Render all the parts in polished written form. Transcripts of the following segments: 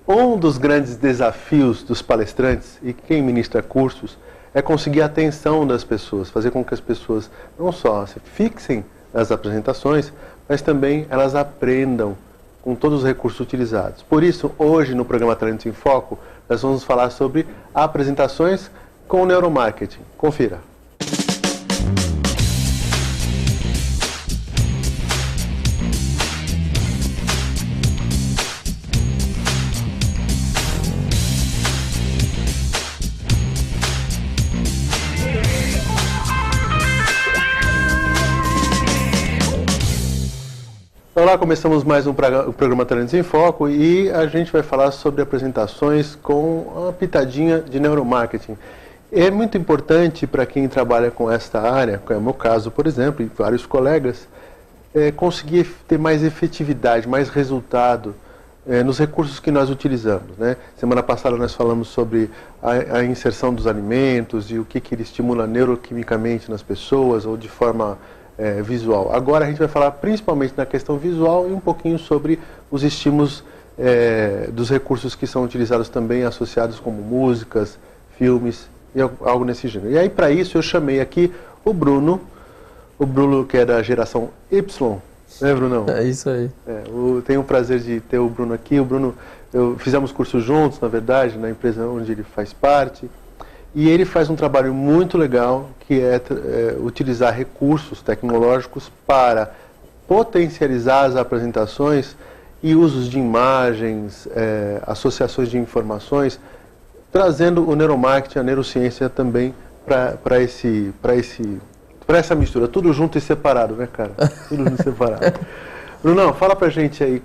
Um dos grandes desafios dos palestrantes e quem ministra cursos é conseguir a atenção das pessoas, fazer com que as pessoas não só se fixem nas apresentações, mas também elas aprendam com todos os recursos utilizados. Por isso, hoje no programa Talentos em Foco, nós vamos falar sobre apresentações com neuromarketing. Confira. Olá, começamos mais um programa Talentos em Foco e a gente vai falar sobre apresentações com uma pitadinha de neuromarketing. É muito importante para quem trabalha com esta área, como é o meu caso, por exemplo, e vários colegas, conseguir ter mais efetividade, mais resultado nos recursos que nós utilizamos, né? Semana passada nós falamos sobre a inserção dos alimentos e o que ele estimula neuroquimicamente nas pessoas ou de forma visual. Agora a gente vai falar principalmente na questão visual e um pouquinho sobre os estímulos dos recursos que são utilizados também associados como músicas, filmes e algo nesse gênero. E aí para isso eu chamei aqui o Bruno que é da geração Y, né, Brunão? É isso aí. Eu tenho o prazer de ter o Bruno aqui. O Bruno, fizemos cursos juntos, na verdade, na empresa onde ele faz parte. E ele faz um trabalho muito legal, que é utilizar recursos tecnológicos para potencializar as apresentações e usos de imagens, associações de informações, trazendo o neuromarketing, a neurociência também para essa mistura. Tudo junto e separado, né, cara? Tudo junto e separado. Brunão, fala pra gente aí,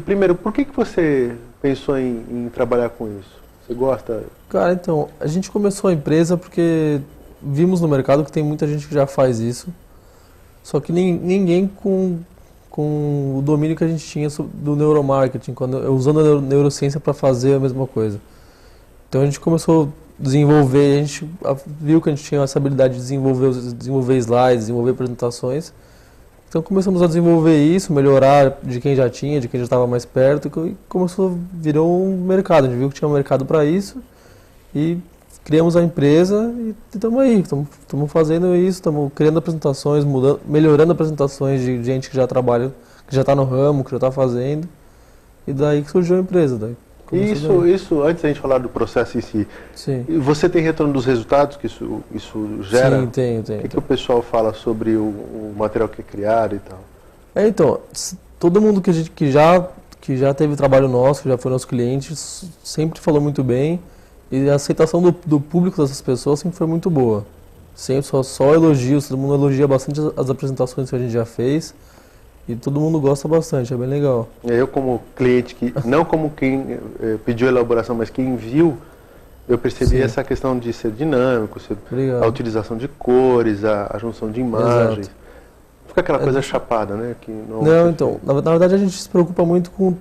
primeiro, por que você pensou em trabalhar com isso? Você gosta? Cara, então, a gente começou a empresa porque vimos no mercado que tem muita gente que já faz isso, só que ninguém com o domínio que a gente tinha do neuromarketing, usando a neurociência para fazer a mesma coisa. Então a gente começou a desenvolver, a gente viu que a gente tinha essa habilidade de desenvolver slides, desenvolver apresentações. Então começamos a desenvolver isso, melhorar de quem já tinha, de quem já estava mais perto, e virou um mercado. A gente viu que tinha um mercado para isso e criamos a empresa e estamos aí, estamos fazendo isso, estamos criando apresentações, melhorando apresentações de gente que já trabalha, que já está no ramo, que já está fazendo, e daí que surgiu a empresa. Isso, antes da gente falar do processo em si, sim. Você tem retorno dos resultados que isso gera? Sim, tenho. O que o pessoal fala sobre o material que é criado e tal? Então, todo mundo que já teve trabalho nosso, que já foi nosso cliente, sempre falou muito bem, e a aceitação do público dessas pessoas sempre foi muito boa. Sempre só elogios, todo mundo elogia bastante as apresentações que a gente já fez. E todo mundo gosta bastante, é bem legal. Eu como cliente, não como quem pediu a elaboração, mas quem viu, eu percebi Sim. essa questão de ser dinâmico, a utilização de cores, a junção de imagens. Exato. Fica aquela coisa chapada, né? Que não, então, na verdade a gente se preocupa muito com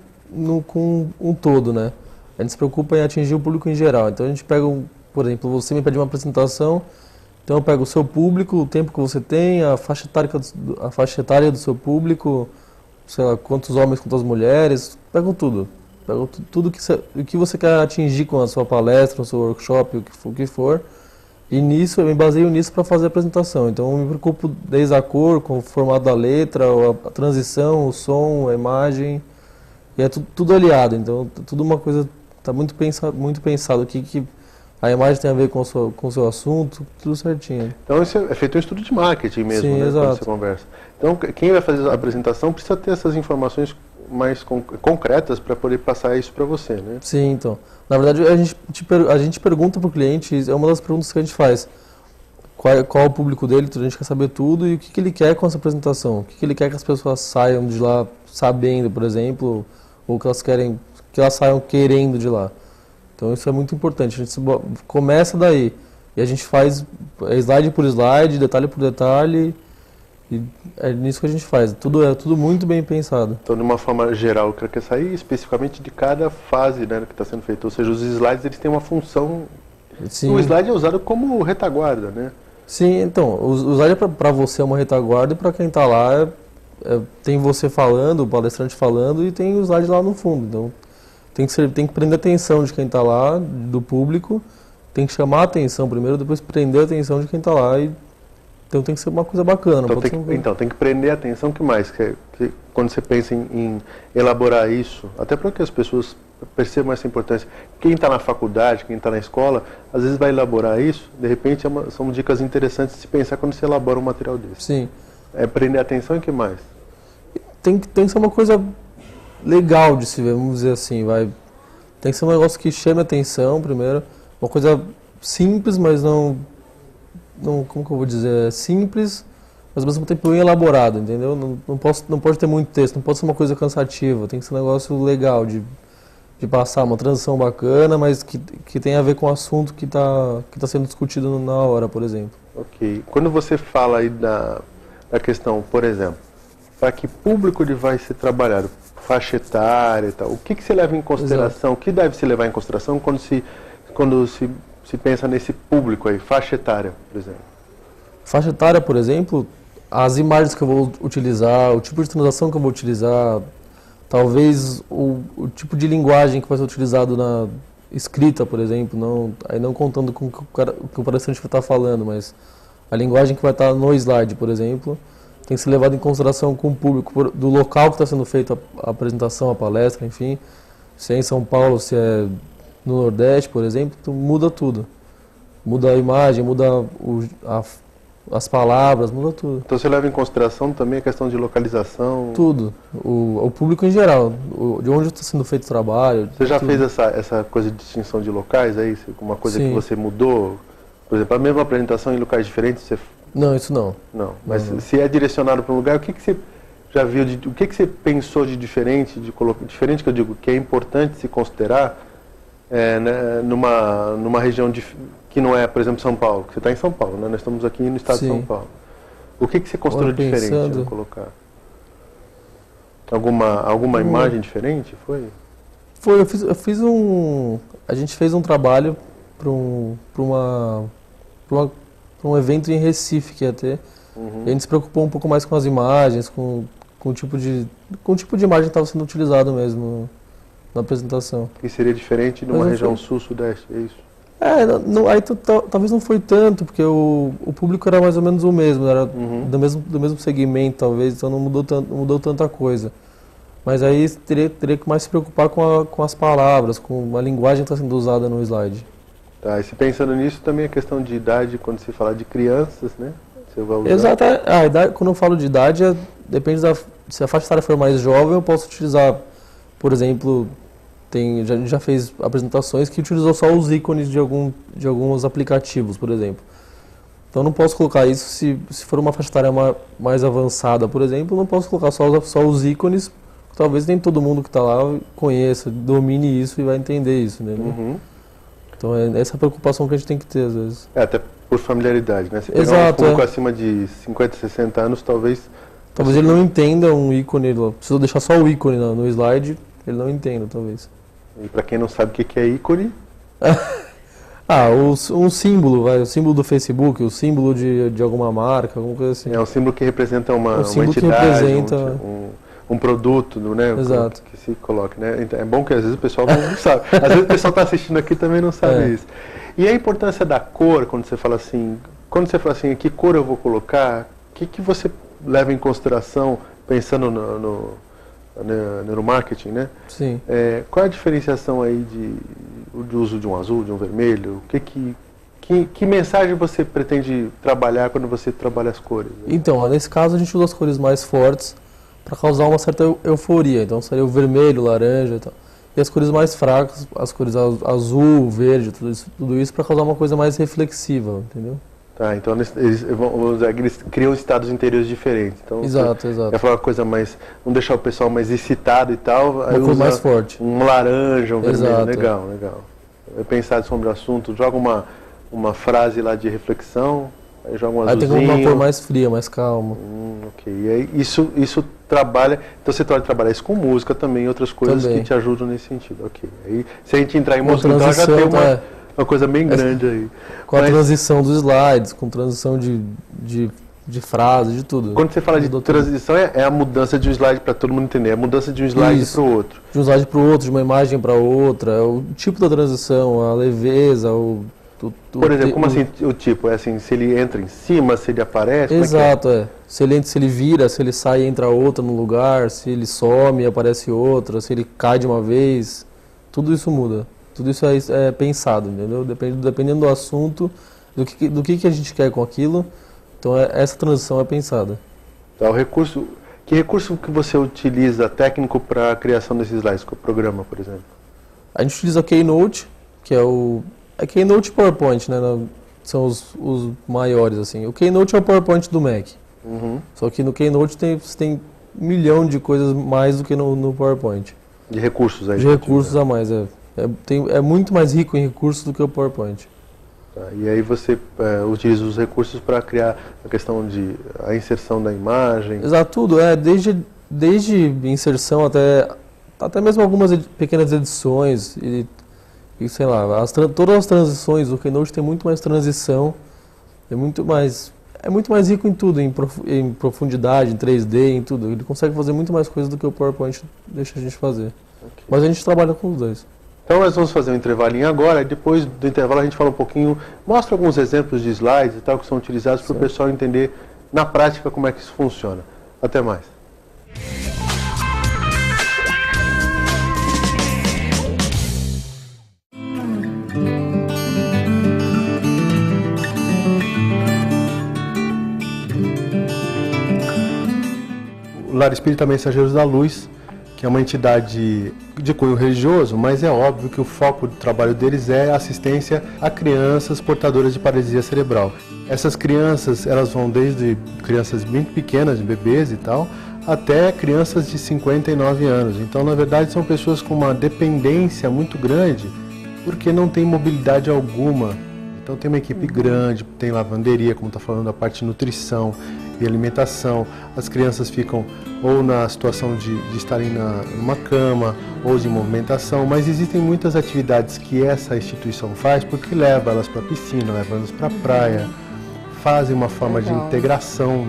um todo, né? A gente se preocupa em atingir o público em geral. Então a gente pega, por exemplo, você me pede uma apresentação, então eu pego o seu público, o tempo que você tem, a faixa etária do seu público, sei lá, quantos homens, quantas mulheres, pego tudo. Pego tudo que você quer atingir com a sua palestra, o seu workshop, o que for. E nisso, eu me baseio nisso para fazer a apresentação. Então eu me preocupo desde a cor, com o formato da letra, a transição, o som, a imagem. E é tudo aliado. Então tudo uma coisa, está muito pensado que a imagem tem a ver com o seu assunto, tudo certinho. Então isso é feito um estudo de marketing mesmo, Sim, né, exato. quando você conversa. Então quem vai fazer a apresentação precisa ter essas informações mais concretas para poder passar isso para você, né? Sim, então. Na verdade, a gente pergunta para o cliente, é uma das perguntas que a gente faz. Qual é o público dele, a gente quer saber tudo e o que ele quer com essa apresentação. O que ele quer que as pessoas saiam de lá sabendo, por exemplo, ou que elas saiam querendo de lá. Então isso é muito importante, a gente começa daí e a gente faz slide por slide, detalhe por detalhe, e é nisso que a gente faz, é tudo muito bem pensado. Então de uma forma geral, eu quero sair especificamente de cada fase, né, que está sendo feita, ou seja, os slides eles têm uma função. Sim. O slide é usado como retaguarda, né? Sim, então, o slide para você é uma retaguarda e para quem está lá tem você falando, o palestrante falando e tem o slide lá no fundo, então tem que prender a atenção de quem está lá, do público, tem que chamar a atenção primeiro, depois prender a atenção de quem está lá. Então tem que ser uma coisa bacana. Então tem que prender a atenção. O que mais? Quando você pensa em elaborar isso, até para que as pessoas percebam essa importância. Quem está na faculdade, quem está na escola, às vezes vai elaborar isso, de repente são dicas interessantes de se pensar quando você elabora um material desse. Sim. É prender a atenção e o que mais? Tem que ser uma coisa legal de se ver, vamos dizer assim, vai. Tem que ser um negócio que chame a atenção primeiro, uma coisa simples, mas não, como que eu vou dizer, simples, mas ao mesmo tempo bem elaborado, entendeu? Não pode ter muito texto, não pode ser uma coisa cansativa, tem que ser um negócio legal de passar, uma transição bacana, mas que tem a ver com o assunto que tá sendo discutido na hora, por exemplo. Ok. Quando você fala aí da questão, por exemplo, para que público ele vai ser trabalhado, faixa etária e tal, o que você leva em consideração, o que deve se levar em consideração quando se pensa nesse público aí, faixa etária, por exemplo? Faixa etária, por exemplo, as imagens que eu vou utilizar, o tipo de transação que eu vou utilizar, talvez o tipo de linguagem que vai ser utilizado na escrita, por exemplo, aí não contando com o que o palestrante vai estar falando, mas a linguagem que vai estar no slide, por exemplo, tem que ser levada em consideração com o público do local que está sendo feita a apresentação, a palestra, enfim. Se é em São Paulo, se é no Nordeste, por exemplo, então muda tudo. Muda a imagem, muda as palavras, muda tudo. Então você leva em consideração também a questão de localização? Tudo. O público em geral, de onde está sendo feito o trabalho. Você já tudo. fez essa coisa de distinção de locais aí? Uma coisa Sim. que você mudou? Por exemplo, a mesma apresentação em locais diferentes? Não, isso não. Não, mas se é direcionado para um lugar, o que você já viu, o que você pensou de diferente, diferente que eu digo, que é importante se considerar né, numa região que não é, por exemplo, São Paulo, que você está em São Paulo, né? Nós estamos aqui no estado Sim. de São Paulo. O que você considerou diferente de colocar? Alguma imagem diferente, foi? Foi, eu fiz a gente fez um trabalho para um evento em Recife que ia ter. E a gente se preocupou um pouco mais com as imagens, com o tipo de imagem que estava sendo utilizado mesmo na apresentação. Que seria diferente numa região sul-sudeste, é isso? Aí talvez não foi tanto, porque o público era mais ou menos o mesmo, era do mesmo segmento talvez, então não mudou tanta coisa. Mas aí teria que mais se preocupar com as palavras, com a linguagem que está sendo usada no slide. Tá, e se pensando nisso, também a questão de idade, quando se fala de crianças, né? Você vai usar... Exato, a idade, quando eu falo de idade, depende se a faixa etária for mais jovem, eu posso utilizar, por exemplo, a gente já fez apresentações que utilizou só os ícones de alguns aplicativos, por exemplo. Então não posso colocar isso, se for uma faixa etária mais avançada, por exemplo, não posso colocar só os ícones, talvez nem todo mundo que está lá conheça, domine isso e vai entender isso, né? Então é essa preocupação que a gente tem que ter às vezes. Até por familiaridade, né? Se pegar um público acima de 50, 60 anos, talvez ele não entenda um ícone, precisa deixar só o ícone no slide, ele não entenda, talvez. E para quem não sabe o que é ícone? Um símbolo, o símbolo do Facebook, o símbolo de alguma marca, alguma coisa assim. É um símbolo que representa uma entidade, que representa... um produto, né? Exato. Que se coloque, né? É bom que às vezes o pessoal não sabe. Às vezes o pessoal está assistindo aqui também não sabe isso. E a importância da cor, quando você fala assim, que cor eu vou colocar, o que você leva em consideração pensando no neuromarketing, né? Sim. Qual é a diferenciação aí de uso de um azul, de um vermelho? Que mensagem você pretende trabalhar quando você trabalha as cores? Né? Então, nesse caso a gente usa as cores mais fortes para causar uma certa euforia. Então seria o vermelho, o laranja e tal. E as cores mais fracas, as cores azul, verde, tudo isso para causar uma coisa mais reflexiva, entendeu? Tá, então eles criam estados interiores diferentes. Então, exato. Quer falar uma coisa mais, não deixar o pessoal mais excitado e tal. Uma cor mais forte. Um laranja, um vermelho, exato. legal. É pensar sobre o assunto, joga uma frase lá de reflexão, aí joga um azulzinho. Aí tem uma cor mais fria, mais calma. Ok, e aí isso trabalha, então você pode trabalhar isso com música também, outras coisas que te ajudam nesse sentido. Ok, aí se a gente entrar em música, então já tem uma coisa bem grande aí. Com a transição dos slides, com transição de de frase, de tudo. Quando você fala de transição, é a mudança de um slide, para todo mundo entender, é a mudança de um slide para o outro. De um slide para o outro, de uma imagem para outra, é o tipo da transição, a leveza, Por exemplo, como assim o tipo? É assim, se ele entra em cima, se ele aparece? Exato, Se ele entra, se ele vira, se ele sai e entra outra no lugar, se ele some e aparece outra, se ele cai de uma vez, tudo isso muda. Tudo isso é pensado, entendeu? Dependendo do assunto, do que a gente quer com aquilo, então essa transição é pensada. Tá, que recurso que você utiliza técnico para a criação desses slides, com o programa, por exemplo? A gente utiliza o Keynote, que é o... Keynote e PowerPoint, né? São os maiores, assim. O Keynote é o PowerPoint do Mac. Só que no Keynote você tem 1 milhão de coisas mais do que no PowerPoint. De recursos aí. De recursos a mais, é muito mais rico em recursos do que o PowerPoint. Tá, e aí você utiliza os recursos para criar a questão de a inserção da imagem? Exato, tudo. Desde inserção até mesmo algumas pequenas edições e sei lá, todas as transições. O Keynote tem muito mais transição, é muito mais rico em tudo, em profundidade, em 3D, em tudo. Ele consegue fazer muito mais coisas do que o PowerPoint deixa a gente fazer. Okay. Mas a gente trabalha com os dois. Então nós vamos fazer um intervalinho agora, e depois do intervalo a gente fala um pouquinho, mostra alguns exemplos de slides e tal que são utilizados para o pessoal entender na prática como é que isso funciona. Até mais. O Lar Espírita Mensageiros da Luz, que é uma entidade de cunho religioso, mas é óbvio que o foco do trabalho deles é assistência a crianças portadoras de paralisia cerebral. Essas crianças, elas vão desde crianças bem pequenas, bebês e tal, até crianças de 59 anos. Então, na verdade, são pessoas com uma dependência muito grande, porque não tem mobilidade alguma. Então tem uma equipe grande, tem lavanderia, como está falando, a parte de nutrição e alimentação. As crianças ficam ou na situação de estarem numa cama ou de movimentação, mas existem muitas atividades que essa instituição faz porque leva elas para a piscina, leva elas para a praia, fazem uma forma de integração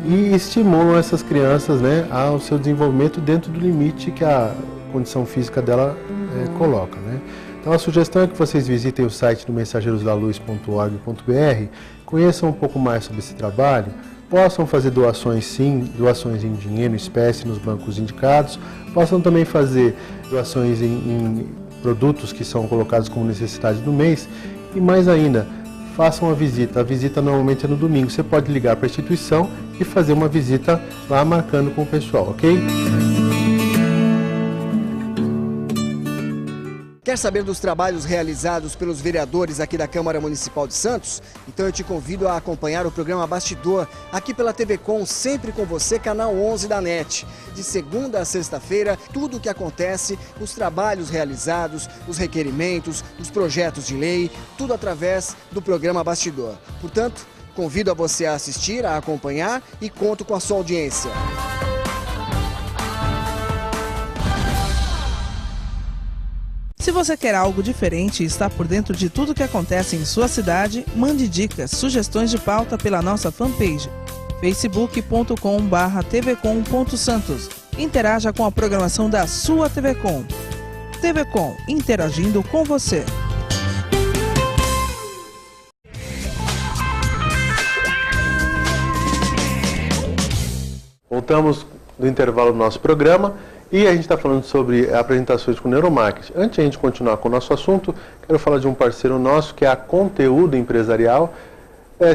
e estimulam essas crianças, né, ao seu desenvolvimento dentro do limite que a condição física dela coloca, né? Então a sugestão é que vocês visitem o site do mensageirosdaluz.org.br, conheçam um pouco mais sobre esse trabalho, possam fazer doações sim, doações em dinheiro, em espécie, nos bancos indicados, possam também fazer doações em produtos que são colocados como necessidade do mês e mais ainda, façam a visita normalmente é no domingo, você pode ligar para a instituição e fazer uma visita lá marcando com o pessoal, ok? Quer saber dos trabalhos realizados pelos vereadores aqui da Câmara Municipal de Santos? Então eu te convido a acompanhar o programa Bastidor, aqui pela TV Com, sempre com você, canal 11 da NET. De segunda a sexta-feira, tudo o que acontece, os trabalhos realizados, os requerimentos, os projetos de lei, tudo através do programa Bastidor. Portanto, convido a você a assistir, a acompanhar e conto com a sua audiência. Se você quer algo diferente e está por dentro de tudo que acontece em sua cidade, mande dicas, sugestões de pauta pela nossa fanpage, facebook.com/tvcom.santos. Interaja com a programação da sua TV Com. TV Com, interagindo com você. Voltamos do intervalo do nosso programa. E a gente está falando sobre apresentações com neuromarketing. Antes de a gente continuar com o nosso assunto, quero falar de um parceiro nosso, que é a Conteúdo Empresarial. A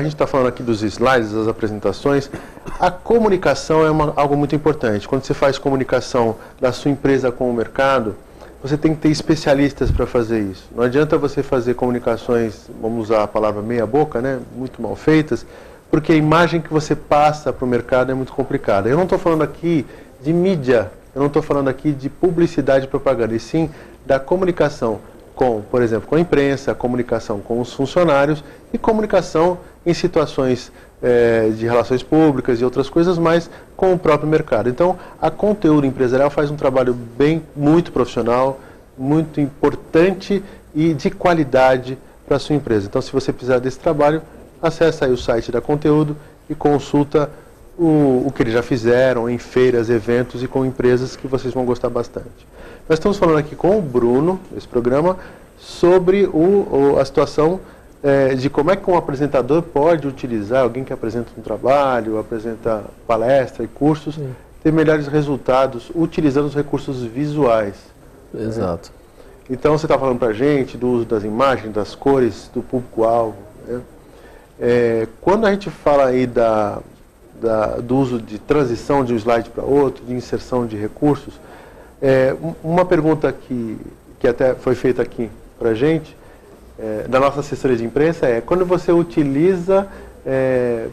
gente está falando aqui dos slides, das apresentações. A comunicação é algo muito importante. Quando você faz comunicação da sua empresa com o mercado, você tem que ter especialistas para fazer isso. Não adianta você fazer comunicações, vamos usar a palavra meia boca, né, muito mal feitas, porque a imagem que você passa para o mercado é muito complicada. Eu não estou falando aqui de mídia, eu não estou falando aqui de publicidade e propaganda, e sim da comunicação com, por exemplo, com a imprensa, comunicação com os funcionários e comunicação em situações de relações públicas e outras coisas, mas com o próprio mercado. Então, a Conteúdo Empresarial faz um trabalho muito profissional, muito importante e de qualidade para a sua empresa. Então, se você precisar desse trabalho, acesse aí o site da Conteúdo e consulta o que eles já fizeram em feiras, eventos e com empresas que vocês vão gostar bastante. Nós estamos falando aqui com o Bruno, esse programa, sobre a situação de como é que um apresentador pode utilizar, alguém que apresenta um trabalho, apresenta palestra e cursos, ter melhores resultados utilizando os recursos visuais. Exato. Então você está falando para a gente do uso das imagens, das cores, do público-alvo. Né? Quando a gente fala aí do uso de transição de um slide para outro, de inserção de recursos, uma pergunta que até foi feita aqui para a gente, da nossa assessoria de imprensa, quando você utiliza,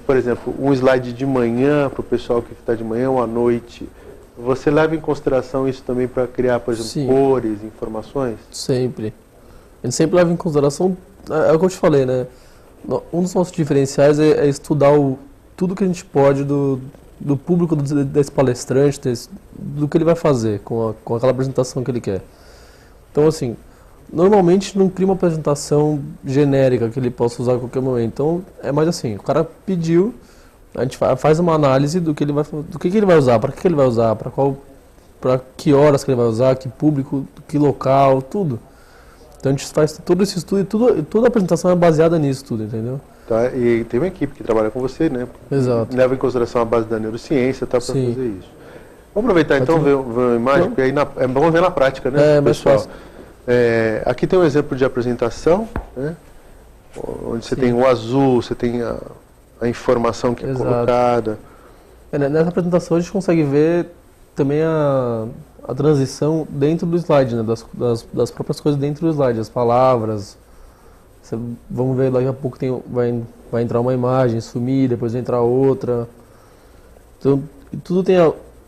por exemplo, um slide de manhã para o pessoal que está de manhã ou à noite, você leva em consideração isso também para criar, por exemplo, Sim. cores, informações? Sempre. A gente sempre leva em consideração, é o que eu te falei, né? Um dos nossos diferenciais é estudar tudo que a gente pode do público desse palestrante, do que ele vai fazer com aquela apresentação que ele quer. Então, assim, normalmente não cria uma apresentação genérica que ele possa usar a qualquer momento. Então, é mais assim, o cara pediu, a gente faz uma análise do que ele vai usar, para que ele vai usar, para que horas que ele vai usar, que público, que local, tudo. Então a gente faz todo esse estudo e toda a apresentação é baseada nisso tudo, entendeu? Tá, e tem uma equipe que trabalha com você, né? Exato. Leva em consideração a base da neurociência para fazer isso. Vamos aproveitar então ver a imagem, porque aí é bom ver na prática, né, mais pessoal? fácil. Aqui tem um exemplo de apresentação, né? Onde você tem o azul, você tem a informação que é colocada. Nessa apresentação a gente consegue ver também a transição dentro do slide, né? Das próprias coisas dentro do slide, as palavras. Vamos ver, daqui a pouco vai entrar uma imagem, sumir, depois vai entrar outra. Então, tudo tem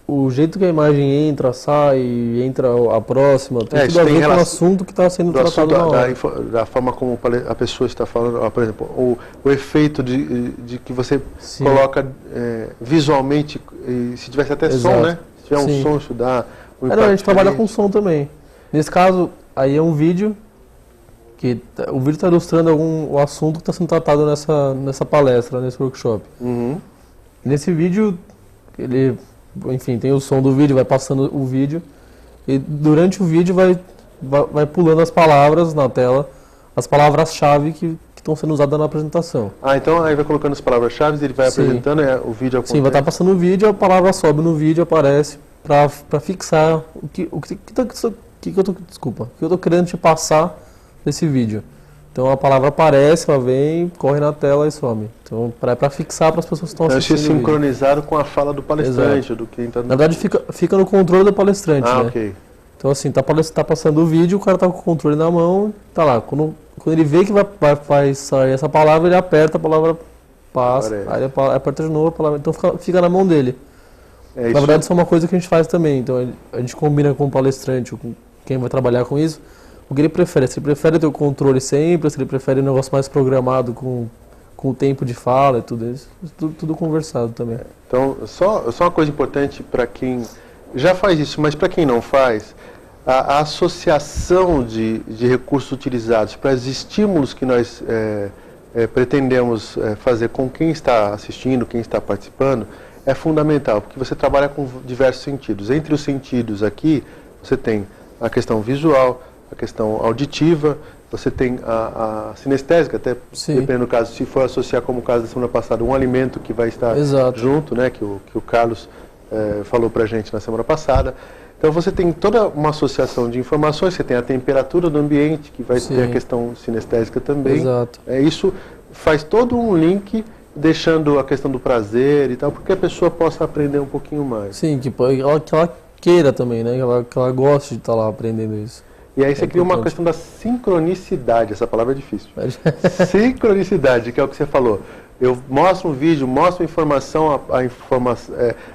o jeito que a imagem entra, sai, entra a próxima. Tem tudo a ver com o assunto que está sendo tratado na hora. Da forma como a pessoa está falando, por exemplo, o efeito de que você coloca visualmente, se tivesse até som, né? Se tiver um som, isso dá um impacto. A gente trabalha com som também. Nesse caso, aí é um vídeo, o vídeo está ilustrando o assunto que está sendo tratado nessa palestra, nesse workshop. Nesse vídeo, enfim, tem o som do vídeo, vai passando o vídeo, e durante o vídeo vai pulando as palavras na tela, as palavras-chave que estão sendo usadas na apresentação. Então aí vai colocando as palavras-chave, ele vai apresentando, o vídeo acontece. Sim, vai estar passando o vídeo, a palavra sobe no vídeo, aparece, para fixar o que eu tô querendo te passar nesse vídeo. Então a palavra aparece, ela vem, corre na tela e some. Então para fixar para as pessoas que estão assistindo. Então sincronizado com a fala do palestrante, do que está. Na verdade fica no controle do palestrante, né? Ok. Então assim, tá passando o vídeo, o cara tá com o controle na mão, tá lá. Quando ele vê que vai sair essa palavra, ele aperta, a palavra passa, aí ele aperta de novo a palavra, então fica na mão dele. Na verdade isso é uma coisa que a gente faz também. Então a gente combina com o palestrante, com quem vai trabalhar com isso. O que ele prefere? Se ele prefere ter o controle sempre, se ele prefere um negócio mais programado com o tempo de fala e tudo isso, tudo conversado também. Então, só uma coisa importante para quem já faz isso, mas para quem não faz, a associação de recursos utilizados para os estímulos que nós pretendemos fazer com quem está assistindo, quem está participando, é fundamental, porque você trabalha com diversos sentidos. Entre os sentidos aqui, você tem a questão visual, a questão auditiva, você tem a sinestésica, até dependendo do caso, se for associar, como o caso da semana passada, um alimento que vai estar junto, né, que o Carlos falou para a gente na semana passada. Então você tem toda uma associação de informações, você tem a temperatura do ambiente, que vai ter a questão sinestésica também. Exato. Isso faz todo um link, deixando a questão do prazer e tal, porque a pessoa possa aprender um pouquinho mais. Sim, que ela queira também, né, que ela goste de estar lá aprendendo isso. E aí você cria uma questão da sincronicidade, essa palavra é difícil. Sincronicidade, que é o que você falou. Eu mostro um vídeo, mostro a informação,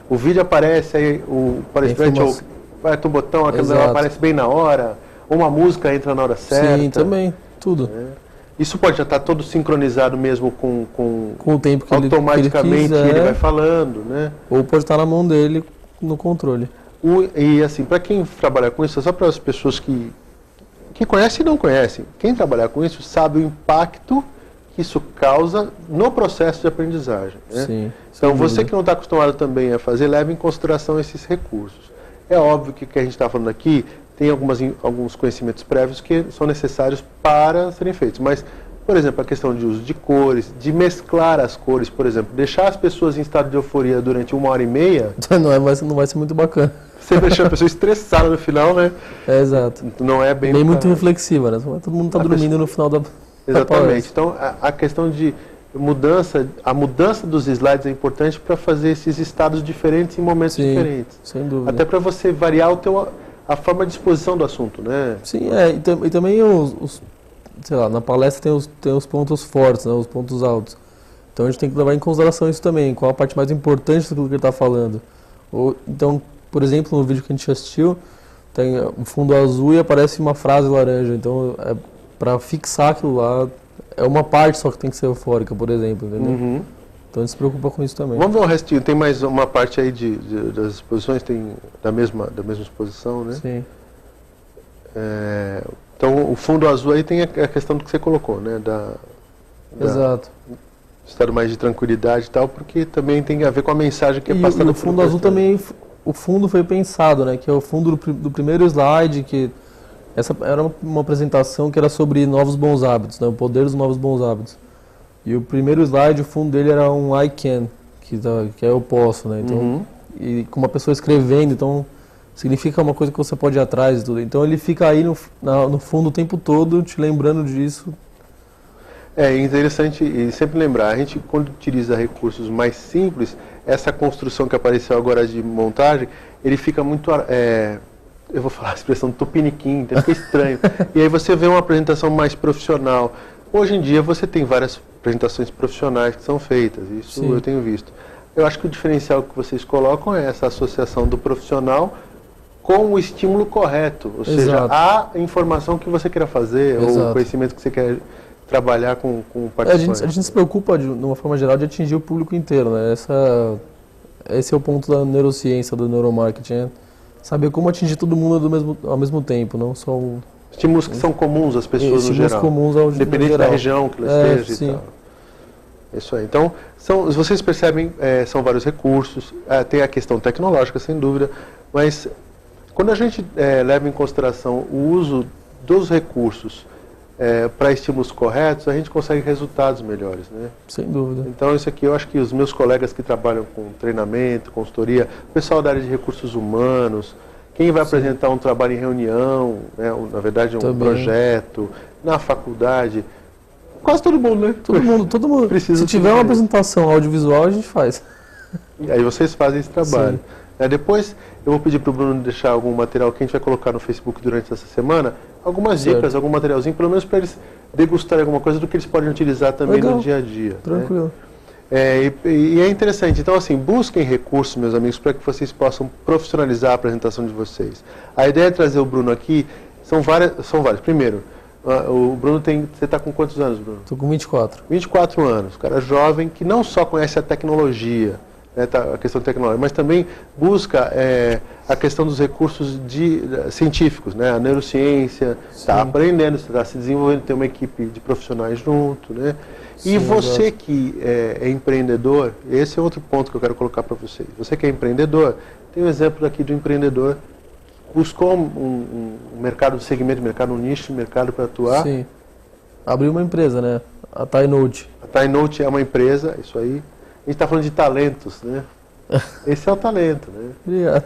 o vídeo aparece, aí o palestrante aperta o botão, a câmera aparece bem na hora, ou uma música entra na hora certa. Sim, também, tudo. Isso pode já estar todo sincronizado mesmo com o tempo que automaticamente ele vai falando, né? Ou pode estar na mão dele no controle. E assim, para quem trabalha com isso, só para as pessoas que conhecem e não conhecem, quem trabalhar com isso sabe o impacto que isso causa no processo de aprendizagem, né? Sim, então, você que não está acostumado também a fazer, leve em consideração esses recursos. É óbvio que o que a gente está falando aqui tem alguns conhecimentos prévios que são necessários para serem feitos, mas, por exemplo, a questão de uso de cores, de mesclar as cores, por exemplo, deixar as pessoas em estado de euforia durante 1h30... Não vai ser muito bacana. Você deixa a pessoa estressada no final, né? É, exato. Não é bem... Nem muito reflexiva, né? Todo mundo está dormindo no final da Exatamente. Então, a questão de a mudança dos slides é importante para fazer esses estados diferentes em momentos diferentes. Sem dúvida. Até para você variar a forma de exposição do assunto, né? Sim, e também sei lá, na palestra tem os pontos fortes, né, os pontos altos. Então a gente tem que levar em consideração isso também, qual a parte mais importante daquilo que ele está falando. Então, por exemplo, no vídeo que a gente assistiu, tem um fundo azul e aparece uma frase laranja. Então, para fixar aquilo lá, é uma parte só que tem que ser eufórica, por exemplo, entendeu? Uhum. Então a gente se preocupa com isso também. Vamos ver o restinho. Tem mais uma parte aí das exposições, tem da mesma exposição, né? Sim. Então, o fundo azul aí tem a questão do que você colocou, né? Exato. Estado mais de tranquilidade e tal, porque também tem a ver com a mensagem que é passada. E o fundo azul também, o fundo foi pensado, né? Que é o fundo do primeiro slide, que essa era uma apresentação que era sobre novos bons hábitos, né? O poder dos novos bons hábitos. E o primeiro slide, o fundo dele era um I can, que é eu posso, né? Então, e com uma pessoa escrevendo, então significa uma coisa que você pode ir atrás e tudo. Então ele fica aí no fundo o tempo todo, te lembrando disso. É interessante e sempre lembrar, a gente quando utiliza recursos mais simples, essa construção que apareceu agora de montagem, ele fica muito, eu vou falar a expressão tupiniquim, então fica estranho. E aí você vê uma apresentação mais profissional. Hoje em dia você tem várias apresentações profissionais que são feitas, isso eu tenho visto. Eu acho que o diferencial que vocês colocam é essa associação do profissional com o estímulo correto, ou seja, a informação que você queira fazer, ou o conhecimento que você quer trabalhar com participantes. A gente se preocupa, de uma forma geral, de atingir o público inteiro, né? Esse é o ponto da neurociência, do neuromarketing, é saber como atingir todo mundo ao mesmo tempo, não só estímulos que são comuns às pessoas no geral. Comuns independente da região que ela esteja sim. e tal. Isso aí. Então, vocês percebem, são vários recursos, tem a questão tecnológica, sem dúvida, mas quando a gente leva em consideração o uso dos recursos para estímulos corretos, a gente consegue resultados melhores, né? Sem dúvida. Então, isso aqui eu acho que os meus colegas que trabalham com treinamento, consultoria, o pessoal da área de recursos humanos, quem vai apresentar um trabalho em reunião, né, na verdade um projeto, na faculdade, quase todo mundo, né? Todo mundo precisa. Se tiver uma apresentação audiovisual, a gente faz. E aí vocês fazem esse trabalho. Depois eu vou pedir para o Bruno deixar algum material que a gente vai colocar no Facebook durante essa semana, algumas dicas, algum materialzinho, pelo menos para eles degustarem alguma coisa do que eles podem utilizar também no dia a dia. Tranquilo. Né? E é interessante, então assim, busquem recursos, meus amigos, para que vocês possam profissionalizar a apresentação de vocês. A ideia de trazer o Bruno aqui são várias. Primeiro, o Bruno você está com quantos anos, Bruno? Estou com 24. 24 anos, cara jovem que não só conhece a tecnologia, a questão tecnológica, mas também busca a questão dos recursos científicos, né? A neurociência, está aprendendo, está se desenvolvendo, tem uma equipe de profissionais junto, né? E você que é empreendedor, esse é outro ponto que eu quero colocar para vocês. Você que é empreendedor, tem um exemplo aqui de um empreendedor que buscou um mercado, um nicho de mercado para atuar. Sim. Abriu uma empresa, né? A TiNote. A TiNote é uma empresa, isso aí. A gente está falando de talentos, né? Esse é o talento, né? Obrigado.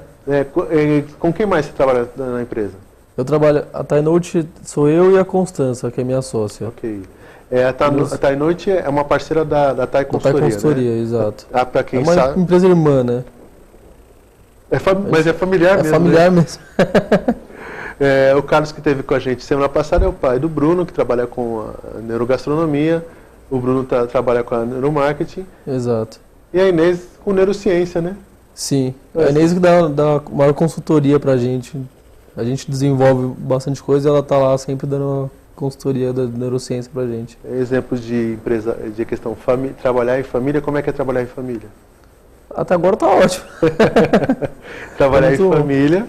Com quem mais você trabalha na empresa? Eu trabalho, a TiNote sou eu e a Constança, que é minha sócia. Ok. A TiNote é uma parceira da TI Consultoria, TI Consultoria, né? exato. Para quem é uma sabe... empresa irmã, né? Mas é familiar mesmo. É familiar mesmo. O Carlos que esteve com a gente semana passada é o pai do Bruno, que trabalha com a neurogastronomia. O Bruno trabalha com a neuromarketing. Exato. E a Inês com neurociência, né? Sim. A Inês que dá maior consultoria pra gente. A gente desenvolve bastante coisa e ela tá lá sempre dando consultoria da neurociência pra gente. Exemplos de empresa, de questão trabalhar em família, como é que é trabalhar em família? Até agora tá ótimo. Trabalhar em família,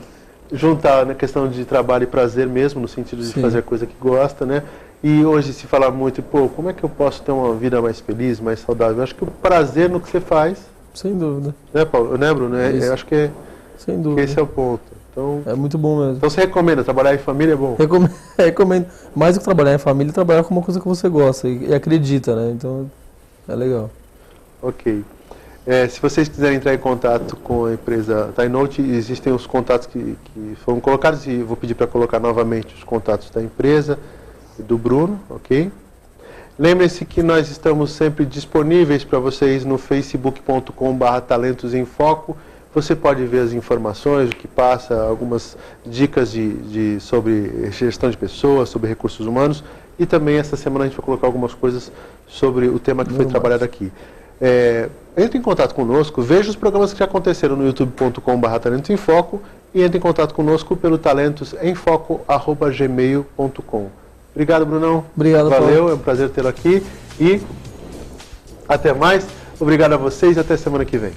juntar na questão de trabalho e prazer mesmo, no sentido de fazer a coisa que gosta, né? E hoje se fala muito, pô, como é que eu posso ter uma vida mais feliz, mais saudável? Eu acho que o prazer no que você faz... Sem dúvida. Né, Paulo? Né, Bruno? Eu acho que, sem dúvida. Esse é o ponto. Então, é muito bom mesmo. Então você recomenda, trabalhar em família é bom? Recomendo. Mais do que trabalhar em família, trabalhar com uma coisa que você gosta e acredita, né? Então, é legal. Ok. Se vocês quiserem entrar em contato com a empresa TiNote, existem os contatos que foram colocados e vou pedir para colocar novamente os contatos da empresa e do Bruno, ok? Lembrem-se que nós estamos sempre disponíveis para vocês no facebook.com/talentos em foco. Você pode ver as informações, o que passa, algumas dicas sobre gestão de pessoas, sobre recursos humanos, e também essa semana a gente vai colocar algumas coisas sobre o tema que foi trabalhado aqui. Entre em contato conosco, veja os programas que já aconteceram no youtube.com/talentos em foco e entre em contato conosco pelo talentosemfoco@gmail.com. Obrigado, Brunão. Obrigado, Valeu, Paulo. é um prazer tê-lo aqui e até mais. Obrigado a vocês e até semana que vem.